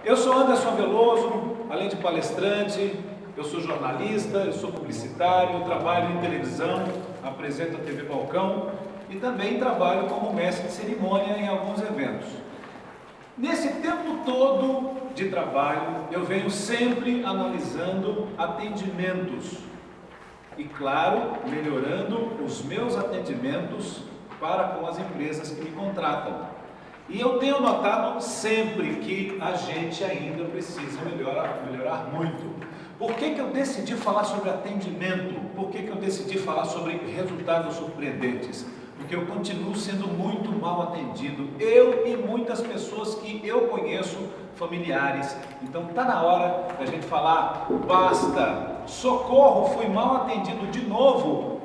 Eu sou Anderson Veloso, além de palestrante, eu sou jornalista, eu sou publicitário, trabalho em televisão, apresento a TV Balcão e também trabalho como mestre de cerimônia em alguns eventos. Nesse tempo todo de trabalho, eu venho sempre analisando atendimentos e, claro, melhorando os meus atendimentos para com as empresas que me contratam. E eu tenho notado sempre que a gente ainda precisa melhorar muito. Por que eu decidi falar sobre atendimento? Por que eu decidi falar sobre resultados surpreendentes? Porque eu continuo sendo muito mal atendido, eu e muitas pessoas que eu conheço, familiares. Então está na hora da gente falar, basta, socorro, fui mal atendido de novo.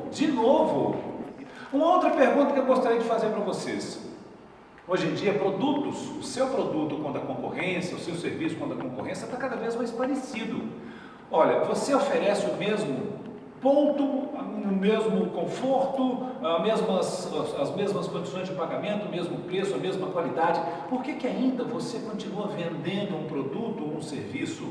Uma outra pergunta que eu gostaria de fazer para vocês. Hoje em dia, produtos, o seu produto com a da concorrência, o seu serviço com a da concorrência está cada vez mais parecido. Olha, você oferece o mesmo ponto, o mesmo conforto, as mesmas condições de pagamento, o mesmo preço, a mesma qualidade. Por que ainda você continua vendendo um produto ou um serviço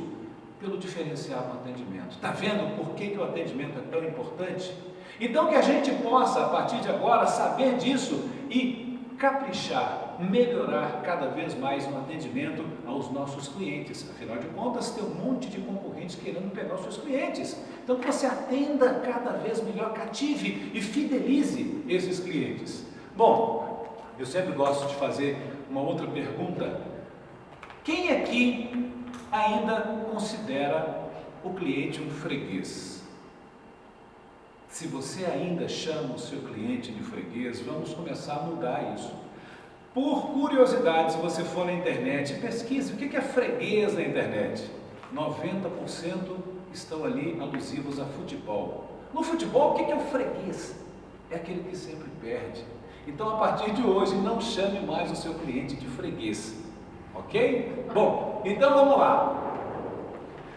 pelo diferencial no atendimento? Está vendo por que o atendimento é tão importante? Então que a gente possa, a partir de agora, saber disso e caprichar, melhorar cada vez mais no atendimento aos nossos clientes. Afinal de contas, tem um monte de concorrentes querendo pegar os seus clientes. Então, que você atenda cada vez melhor, cative e fidelize esses clientes. Bom, eu sempre gosto de fazer uma outra pergunta. Quem aqui ainda considera o cliente um freguês? Se você ainda chama o seu cliente de freguês, vamos começar a mudar isso. Por curiosidade, se você for na internet, pesquise o que é freguês na internet. 90% estão ali alusivos a futebol. No futebol, o que é o freguês? É aquele que sempre perde. Então, a partir de hoje, não chame mais o seu cliente de freguês. Ok? Bom, então vamos lá.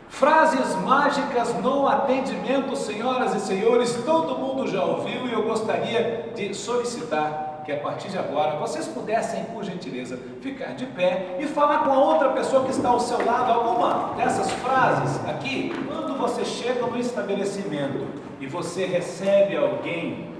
Frases mágicas no atendimento, senhoras e senhores, todo mundo já ouviu e eu gostaria de solicitar que a partir de agora vocês pudessem, por gentileza, ficar de pé e falar com a outra pessoa que está ao seu lado alguma dessas frases aqui. Quando você chega no estabelecimento e você recebe alguém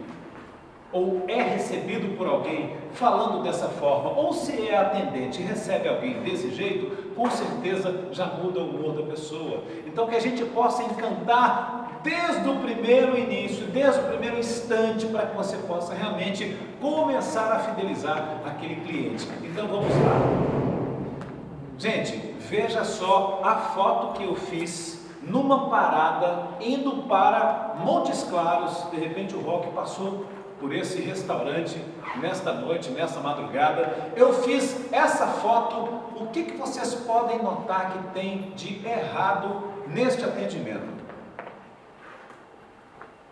ou é recebido por alguém falando dessa forma, ou se é atendente e recebe alguém desse jeito, com certeza já muda o humor da pessoa. Então que a gente possa encantar desde o primeiro início, desde o primeiro instante, para que você possa realmente começar a fidelizar aquele cliente. Então vamos lá. Gente, veja só a foto que eu fiz numa parada indo para Montes Claros. De repente o Rock passou por esse restaurante nesta noite, nessa madrugada. Eu fiz essa foto. O que vocês podem notar que tem de errado neste atendimento?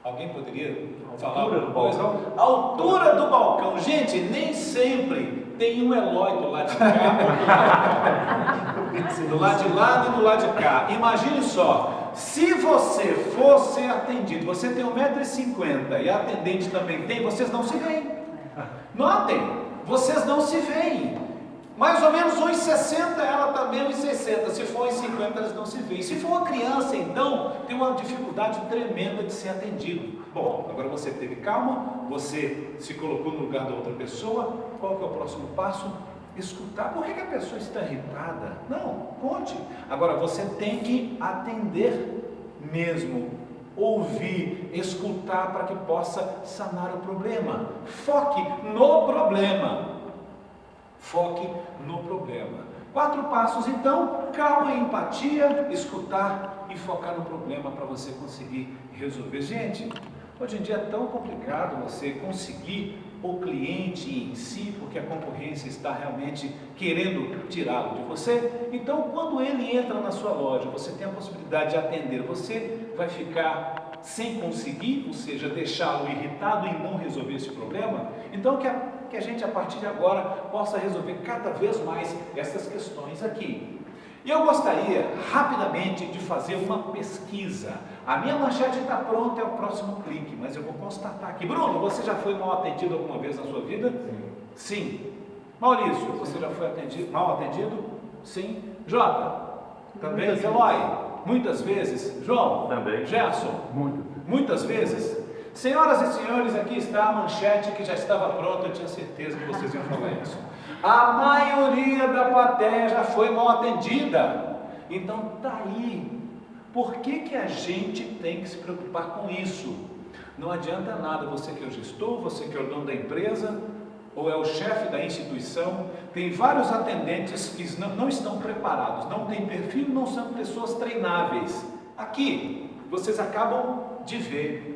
Alguém poderia falar alguma coisa? A altura do balcão. Gente, nem sempre tem um Eloy do lado de cá, do lado de lá e do lado de cá. Imagine só, se você fosse atendido, você tem 1,50 m e a atendente também tem, vocês não se veem. Notem, vocês não se veem. Mais ou menos 1,60 m, ela também 1,60 m. Se for 1,50 m, eles não se veem. Se for uma criança, então, tem uma dificuldade tremenda de ser atendido. Bom, agora você teve calma, você se colocou no lugar da outra pessoa. Qual que é o próximo passo? Escutar. Por que a pessoa está irritada? Não, conte. Agora, você tem que atender mesmo. Ouvir, escutar para que possa sanar o problema. Foque no problema. Foque no problema. 4 passos então: calma e empatia, escutar e focar no problema para você conseguir resolver. Gente, hoje em dia é tão complicado você conseguir o cliente em si, porque a concorrência está realmente querendo tirá-lo de você. Então, quando ele entra na sua loja, você tem a possibilidade de atender, você vai ficar sem conseguir, ou seja, deixá-lo irritado e não resolver esse problema. Então, que a gente, a partir de agora, possa resolver cada vez mais essas questões aqui. E eu gostaria, rapidamente, de fazer uma pesquisa. A minha manchete está pronta, é o próximo clique, mas eu vou constatar aqui. Bruno, você já foi mal atendido alguma vez na sua vida? Sim. Maurício, você já foi mal atendido? Sim. Jota? Também. Eloy? Muitas vezes. João? Também. Gerson? Muitas vezes. Senhoras e senhores, aqui está a manchete que já estava pronta, eu tinha certeza que vocês iam falar isso. A maioria da plateia já foi mal atendida. Então tá aí. Por que a gente tem que se preocupar com isso? Não adianta nada, você que é o gestor, você que é o dono da empresa, ou é o chefe da instituição, tem vários atendentes que não estão preparados, não têm perfil, não são pessoas treináveis. Aqui, vocês acabam de ver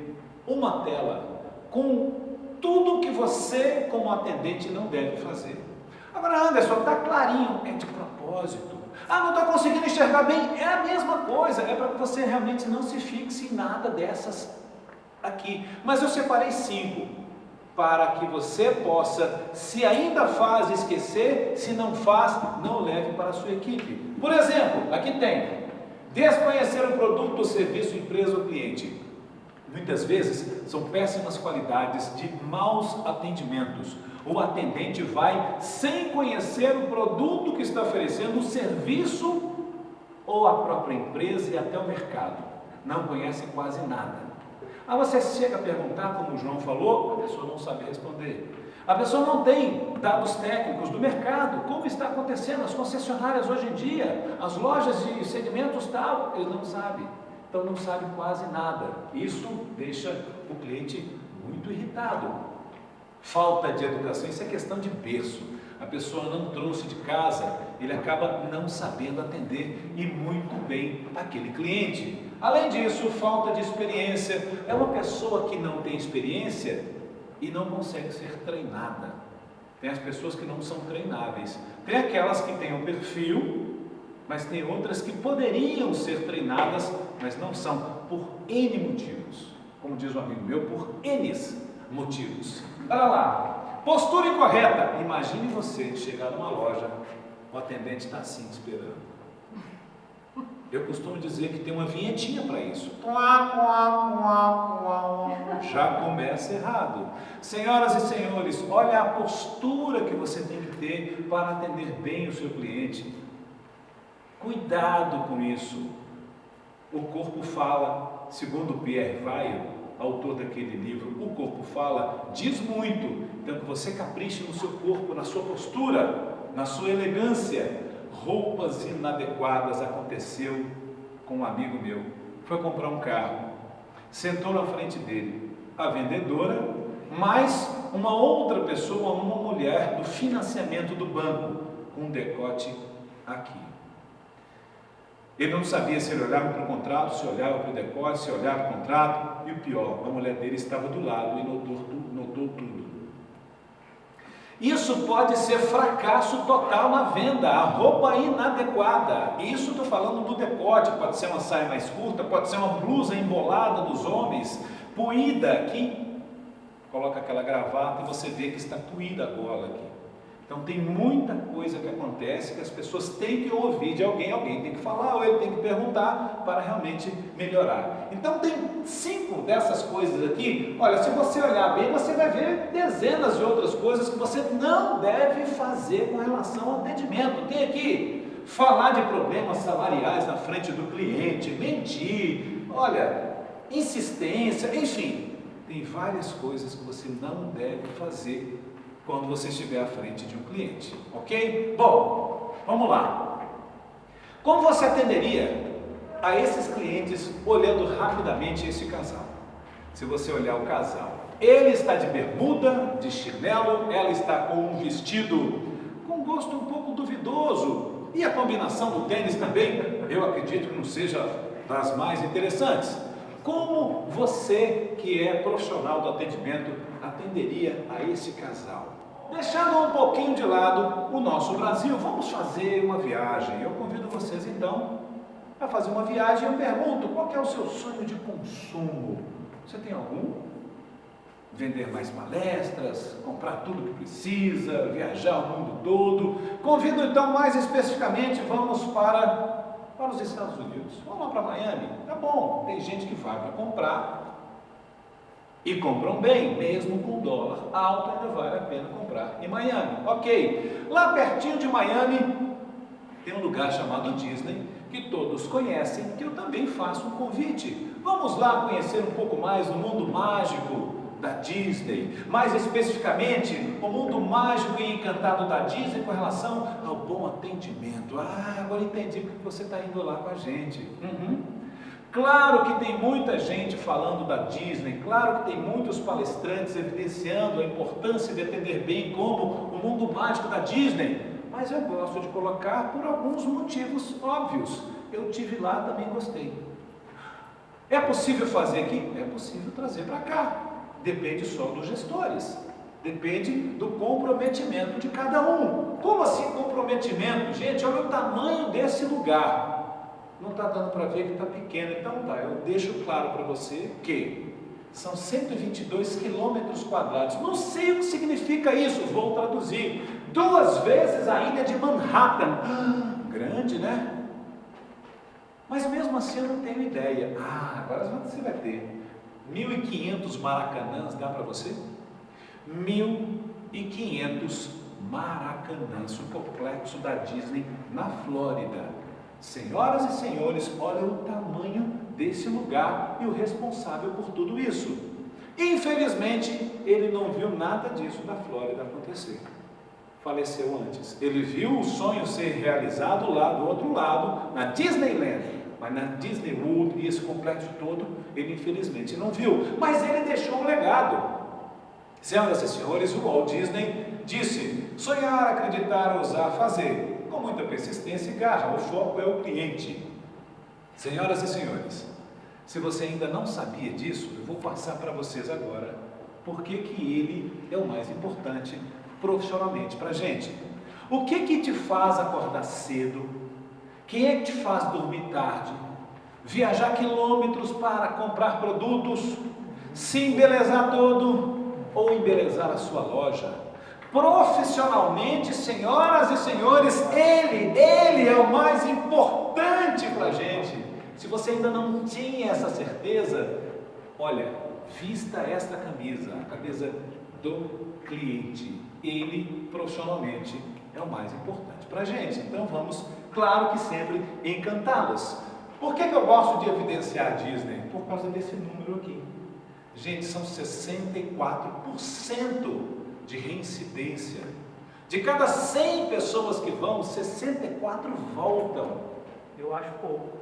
uma tela com tudo que você, como atendente, não deve fazer. Agora, Anderson, está clarinho, é de propósito. Ah, não estou conseguindo enxergar bem, é a mesma coisa, é para que você realmente não se fixe em nada dessas aqui. Mas eu separei 5, para que você possa, se ainda faz, esquecer, se não faz, não leve para a sua equipe. Por exemplo, aqui tem, desconhecer o produto, o serviço, empresa ou cliente. Muitas vezes são péssimas qualidades de maus atendimentos. O atendente vai sem conhecer o produto que está oferecendo, o serviço ou a própria empresa e até o mercado. Não conhece quase nada. Aí você chega a perguntar, como o João falou, a pessoa não sabe responder. A pessoa não tem dados técnicos do mercado, como está acontecendo, as concessionárias hoje em dia, as lojas de segmentos tal, eles não sabem. Então não sabe quase nada. Isso deixa o cliente muito irritado. Falta de educação, isso é questão de berço. A pessoa não trouxe de casa, ele acaba não sabendo atender e muito bem aquele cliente. Além disso, falta de experiência. É uma pessoa que não tem experiência e não consegue ser treinada. Tem as pessoas que não são treináveis. Tem aquelas que têm um perfil, mas tem outras que poderiam ser treinadas, mas não são, por N motivos. Como diz um amigo meu, por N motivos. Olha lá, postura incorreta. Imagine você chegar numa loja, o atendente está assim, esperando. Eu costumo dizer que tem uma vinhetinha para isso. Já começa errado. Senhoras e senhores, olha a postura que você tem que ter para atender bem o seu cliente. Cuidado com isso. O corpo fala, segundo Pierre Weil, autor daquele livro, o corpo fala, diz muito. Então que você capriche no seu corpo, na sua postura, na sua elegância. Roupas inadequadas. Aconteceu com um amigo meu, foi comprar um carro, sentou na frente dele a vendedora, mais uma outra pessoa, uma mulher do financiamento do banco, com um decote aqui. Ele não sabia se ele olhava para o contrato, se olhava para o decote, se olhava para o contrato, e o pior, a mulher dele estava do lado e notou tudo. Isso pode ser fracasso total na venda, a roupa inadequada. Isso estou falando do decote, pode ser uma saia mais curta, pode ser uma blusa embolada dos homens, puída aqui, coloca aquela gravata e você vê que está puída a gola aqui. Então tem muita coisa que acontece que as pessoas têm que ouvir de alguém tem que falar ou ele tem que perguntar para realmente melhorar. Então tem 5 dessas coisas aqui. Olha, se você olhar bem, você vai ver dezenas de outras coisas que você não deve fazer com relação ao atendimento. Tem aqui, falar de problemas salariais na frente do cliente, mentir, olha, insistência, enfim, tem várias coisas que você não deve fazer quando você estiver à frente de um cliente, ok? Bom, vamos lá. Como você atenderia a esses clientes olhando rapidamente esse casal? Se você olhar o casal, ele está de bermuda, de chinelo, ela está com um vestido com gosto um pouco duvidoso, e a combinação do tênis também, eu acredito que não seja das mais interessantes. Como você, que é profissional do atendimento, atenderia a esse casal? Deixando um pouquinho de lado o nosso Brasil, vamos fazer uma viagem. Eu convido vocês então a fazer uma viagem. Eu pergunto, qual que é o seu sonho de consumo? Você tem algum? Vender mais palestras, comprar tudo que precisa, viajar o mundo todo. Convido então mais especificamente, vamos para os Estados Unidos. Vamos lá para Miami? Tá bom, tem gente que vai para comprar e compram bem, mesmo com dólar alto, ainda vale a pena comprar em Miami. Ok, lá pertinho de Miami tem um lugar chamado Disney, que todos conhecem, que eu também faço um convite. Vamos lá conhecer um pouco mais do mundo mágico da Disney, mais especificamente o mundo mágico e encantado da Disney com relação ao bom atendimento. Agora entendi porque você está indo lá com a gente. Claro que tem muita gente falando da Disney, claro que tem muitos palestrantes evidenciando a importância de atender bem como o mundo mágico da Disney, mas eu gosto de colocar por alguns motivos óbvios. Eu tive lá, também gostei. É possível fazer aqui? É possível trazer para cá. Depende só dos gestores, depende do comprometimento de cada um. Como assim comprometimento? Gente, olha o tamanho desse lugar. Não está dando para ver que está pequeno, então tá, eu deixo claro para você que são 122 quilômetros quadrados. Não sei o que significa isso, vou traduzir. 2 vezes a ilha de Manhattan. Grande, né? Mas mesmo assim eu não tenho ideia. Agora você vai ter 1.500 maracanãs, dá para você? 1.500 maracanãs, o complexo da Disney na Flórida. Senhoras e senhores, olha o tamanho desse lugar e o responsável por tudo isso. Infelizmente, ele não viu nada disso da Flórida acontecer. Faleceu antes. Ele viu o sonho ser realizado lá do outro lado, na Disneyland, mas na Disney World e esse complexo todo, ele infelizmente não viu. Mas ele deixou um legado. Senhoras e senhores, o Walt Disney disse: sonhar, acreditar, ousar, fazer. Com muita persistência e garra, o foco é o cliente. Senhoras e senhores, se você ainda não sabia disso, eu vou passar para vocês agora porque que ele é o mais importante profissionalmente para a gente. O que te faz acordar cedo? Quem é que te faz dormir tarde? Viajar quilômetros para comprar produtos? Se embelezar todo ou embelezar a sua loja? Profissionalmente, senhoras e senhores, ele é o mais importante para a gente. Se você ainda não tinha essa certeza, olha, vista esta camisa, a camisa do cliente. Ele, profissionalmente, é o mais importante para a gente. Então vamos, claro que sempre, encantá-los. Por que eu gosto de evidenciar a Disney? Por causa desse número aqui. Gente, são 64% de reincidência. De cada 100 pessoas que vão, 64 voltam. Eu acho pouco.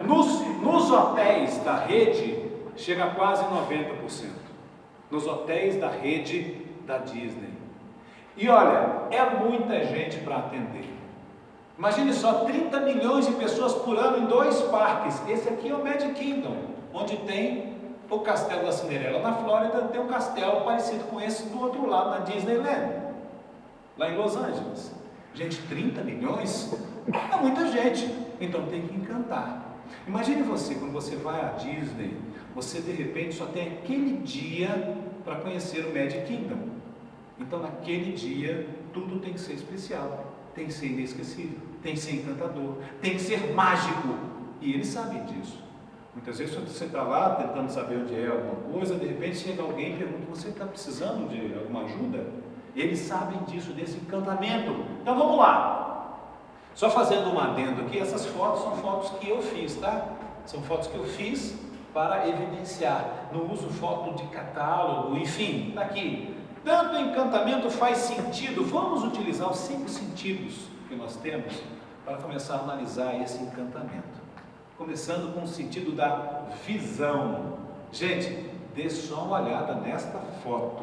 Nos hotéis da rede, chega a quase 90%. Nos hotéis da rede da Disney. E olha, é muita gente para atender. Imagine só, 30 milhões de pessoas por ano em 2 parques. Esse aqui é o Magic Kingdom, onde tem o Castelo da Cinderela na Flórida, tem um castelo parecido com esse do outro lado, na Disneyland, lá em Los Angeles. Gente, 30 milhões é muita gente, então tem que encantar. Imagine você, quando você vai à Disney, você de repente só tem aquele dia para conhecer o Magic Kingdom. Então naquele dia, tudo tem que ser especial, tem que ser inesquecível, tem que ser encantador, tem que ser mágico, e eles sabem disso. Muitas vezes você está lá tentando saber onde é alguma coisa, de repente chega alguém e pergunta: você está precisando de alguma ajuda? Eles sabem disso, desse encantamento. Então vamos lá. Só fazendo um adendo aqui, essas fotos são fotos que eu fiz, tá? São fotos que eu fiz para evidenciar. Não uso foto de catálogo, enfim, está aqui. Tanto encantamento faz sentido. Vamos utilizar os 5 sentidos que nós temos para começar a analisar esse encantamento. Começando com o sentido da visão. Gente, dê só uma olhada nesta foto.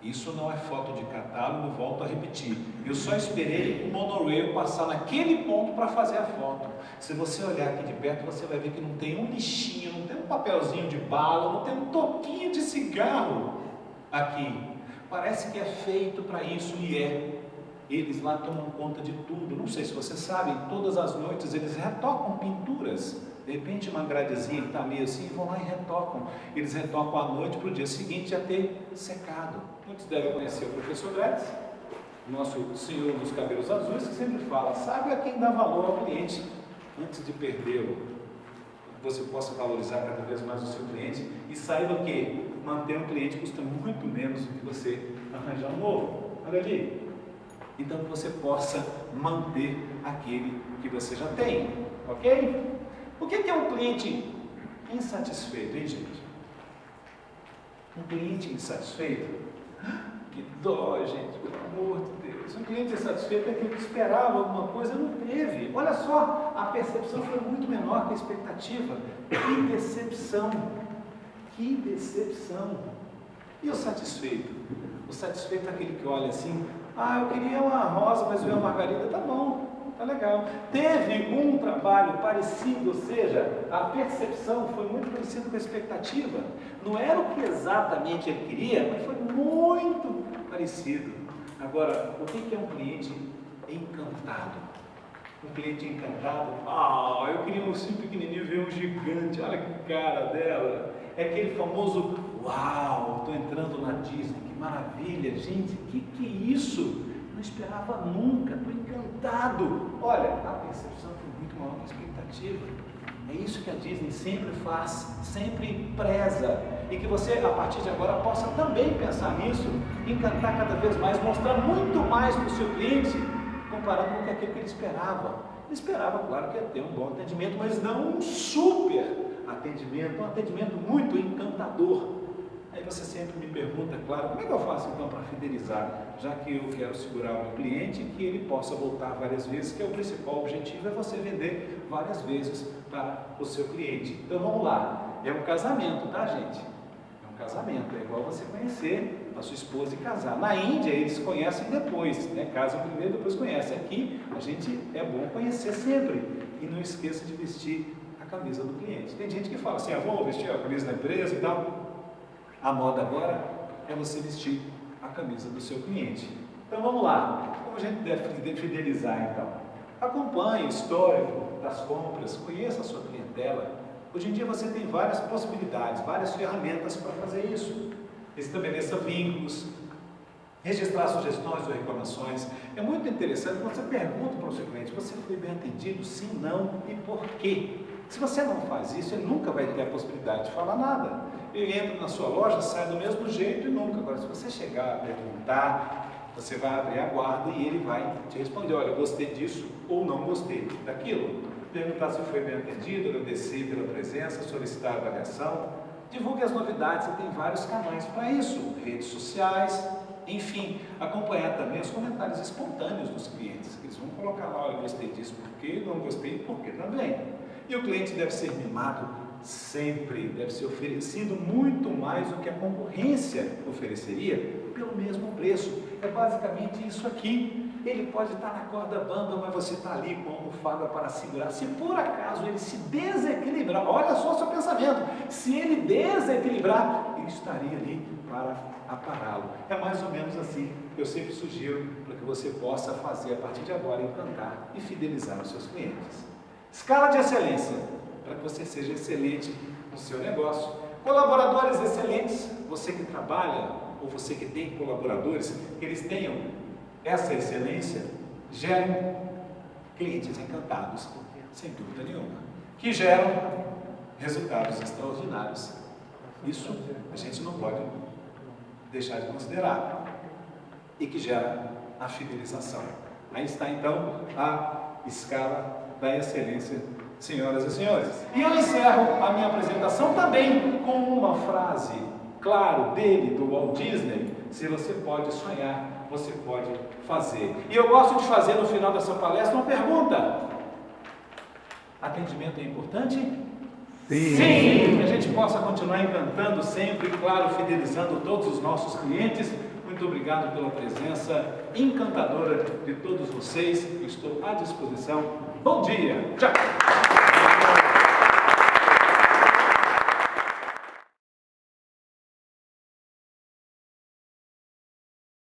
Isso não é foto de catálogo, volto a repetir. Eu só esperei o monorail passar naquele ponto para fazer a foto. Se você olhar aqui de perto, você vai ver que não tem um lixinho, não tem um papelzinho de bala, não tem um toquinho de cigarro aqui. Parece que é feito para isso e é. Eles lá tomam conta de tudo. Não sei se vocês sabem, todas as noites eles retocam pinturas. De repente uma gradezinha que está meio assim, vão lá e retocam. Eles retocam à noite para o dia seguinte já ter secado. Muitos devem conhecer o professor Gretz, nosso senhor dos cabelos azuis, que sempre fala: sabe a quem dá valor ao cliente antes de perdê-lo. Você possa valorizar cada vez mais o seu cliente e saiba que manter um cliente custa muito menos do que você arranjar um novo. Olha ali. então que você possa manter aquele que você já tem, ok? O que é um cliente insatisfeito, hein, gente? Um cliente insatisfeito? Que dó, gente, pelo amor de Deus. Um cliente insatisfeito é aquele que esperava alguma coisa e não teve. Olha só, a percepção foi muito menor que a expectativa. Que decepção! Que decepção! E o satisfeito? O satisfeito é aquele que olha assim, eu queria uma rosa, mas veio uma margarida, tá bom, tá legal. Teve um trabalho parecido, ou seja, a percepção foi muito parecida com a expectativa. Não era o que exatamente ele queria, mas foi muito parecido. Agora, o que é um cliente encantado? Um cliente encantado, eu queria um ursinho pequenininho ver um gigante, olha que cara dela. É aquele famoso, uau, estou entrando na Disney, que maravilha, gente, que é isso? Não esperava nunca, estou encantado. Olha, a percepção foi muito maior que a expectativa. É isso que a Disney sempre faz, sempre preza. E que você, a partir de agora, possa também pensar nisso, encantar cada vez mais, mostrar muito mais para o seu cliente, comparado com aquilo que ele esperava. Ele esperava, claro, que ia ter um bom atendimento, mas não um super atendimento, um atendimento muito encantador. Aí você sempre me pergunta, claro, como é que eu faço então para fidelizar? Já que eu quero segurar o meu cliente, que ele possa voltar várias vezes, que é o principal objetivo, é você vender várias vezes para o seu cliente. Então vamos lá, é um casamento, tá, gente? É um casamento, é igual você conhecer a sua esposa e casar. Na Índia eles conhecem depois, né? Casam primeiro, depois conhecem. Aqui a gente é bom conhecer sempre e não esqueça de vestir a camisa do cliente. Tem gente que fala assim, vou vestir a camisa da empresa e tal. A moda agora é você vestir a camisa do seu cliente. Então vamos lá, como a gente deve fidelizar então? Acompanhe o histórico das compras, conheça a sua clientela. Hoje em dia você tem várias possibilidades, várias ferramentas para fazer isso. Estabeleça vínculos, registrar sugestões ou reclamações. É muito interessante quando você pergunta para o seu cliente, você foi bem atendido? Sim, não e por quê? Se você não faz isso, ele nunca vai ter a possibilidade de falar nada. Ele entra na sua loja, sai do mesmo jeito e nunca. Agora, se você chegar a perguntar, você vai abrir a guarda e ele vai te responder, olha, gostei disso ou não gostei daquilo. Perguntar se foi bem atendido, agradecer pela presença, solicitar avaliação. Divulgue as novidades, você tem vários canais para isso, redes sociais, enfim, acompanhar também os comentários espontâneos dos clientes. Eles vão colocar lá, olha, gostei disso, por quê, não gostei, por quê também. E o cliente deve ser mimado sempre, deve ser oferecido muito mais do que a concorrência ofereceria pelo mesmo preço. É basicamente isso aqui. Ele pode estar na corda bamba, mas você está ali com a almofada para segurar. Se por acaso ele se desequilibrar, olha só o seu pensamento, se ele desequilibrar, ele estaria ali para apará-lo. É mais ou menos assim que eu sempre sugiro para que você possa fazer a partir de agora, encantar e fidelizar os seus clientes. Escala de excelência, para que você seja excelente no seu negócio. Colaboradores excelentes, você que trabalha ou você que tem colaboradores, que eles tenham essa excelência, geram clientes encantados, sem dúvida nenhuma, que geram resultados extraordinários. Isso a gente não pode deixar de considerar. E que gera a fidelização. Aí está então a escala da excelência, senhoras e senhores. E eu encerro a minha apresentação também com uma frase, claro, dele, do Walt Disney: se você pode sonhar, você pode fazer. E eu gosto de fazer no final dessa palestra uma pergunta: atendimento é importante? Sim! Sim! Que a gente possa continuar encantando sempre, claro, fidelizando todos os nossos clientes. Muito obrigado pela presença encantadora de todos vocês. Eu estou à disposição. Bom dia! Tchau!